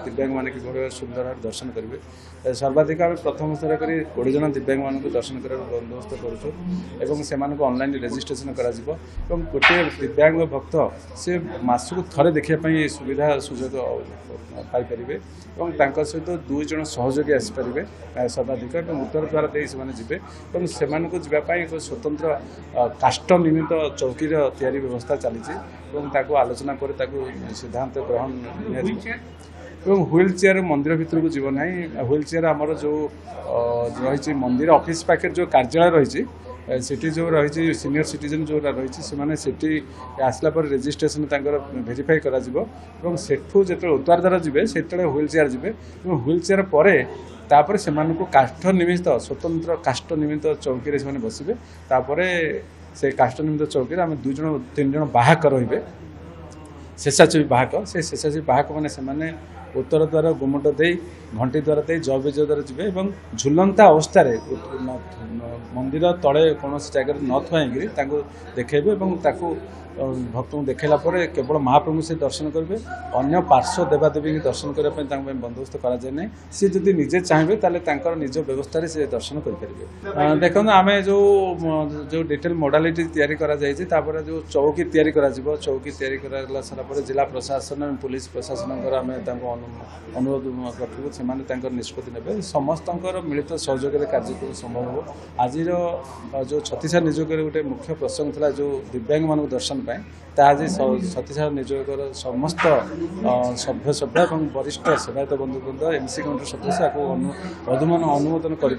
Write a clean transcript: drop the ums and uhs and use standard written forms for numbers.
दिव्यांग मान किभଳି सुंदर भाव दर्शन करेंगे। सर्वाधिक आम प्रथम स्तर कर 20 जन दिव्यांग मान दर्शन कर बंदोबस्त करूँ से ऑनलाइन रजिस्ट्रेशन कर गोटे दिव्यांग भक्त से मासक थे देखापी सुविधा सुजोग पाइपर सहित 2 जन सहयोगी आसपारे सर्वाधिक उत्तर द्वार दे से जावाई एक स्वतंत्र काष्ट निर्मित चौकी तैयारी व्यवस्था चली आलोचना पर सिद्धांत ग्रहण व्हील चेयर मंदिर भितर को जीव ना व्हील चेयर आमर जो रही मंदिर ऑफिस पाखे जो कार्यालय रही सिटी जो रही सीनियर सिटीजन जो रही से आसला पर रजिस्ट्रेशन भेरीफाई कर सेठू जो उत्तर द्वारा जी से व्हील चेयर जी व्हील चेयर पर तापर से काष्ठ निर्मित स्वतंत्र काष्ठ निर्मित चौकी से बसवे तापर से काष्ठ निर्मित चौकी आम 2 जन 3 जन बाहक रे शेषाचवी बाहक से शेषाचवी बाहक मैंने उत्तर द्वार गुमट दे घंटी द्वारा दे जय विजय द्वारा जी झुलंता अवस्था मंदिर तले कौन जगह न थी देखेबे भक्त को देखला केवल महाप्रभु से दर्शन करेंगे अन्य पार्श्व देवादेवी दर्शन करने बंदोबस्त कराए सी जदि निजे चाहिए ताले निज व्यवस्था से दर्शन करेंगे। देखो आम जो डिटेल मोडालिटी तैयारी करा जो चौकी तैयारी चौकी तैयारी करा सारा जिला प्रशासन पुलिस प्रशासन आम अनुरोध रखू से निष्पत्ति ने समस्त मिलित सहयोग कार्यक्रम संभव हो। आज जो छत्तीसगढ़ निजोग गोटे मुख्य प्रसंग था जो दिव्यांग मान दर्शन आज छत्तीसगढ़ निजोगर समस्त सभ्य सभ्य और वरिष्ठ सेवायत बंधुवृंद एमसी काउंटर सदस्य अनुमोदन कर।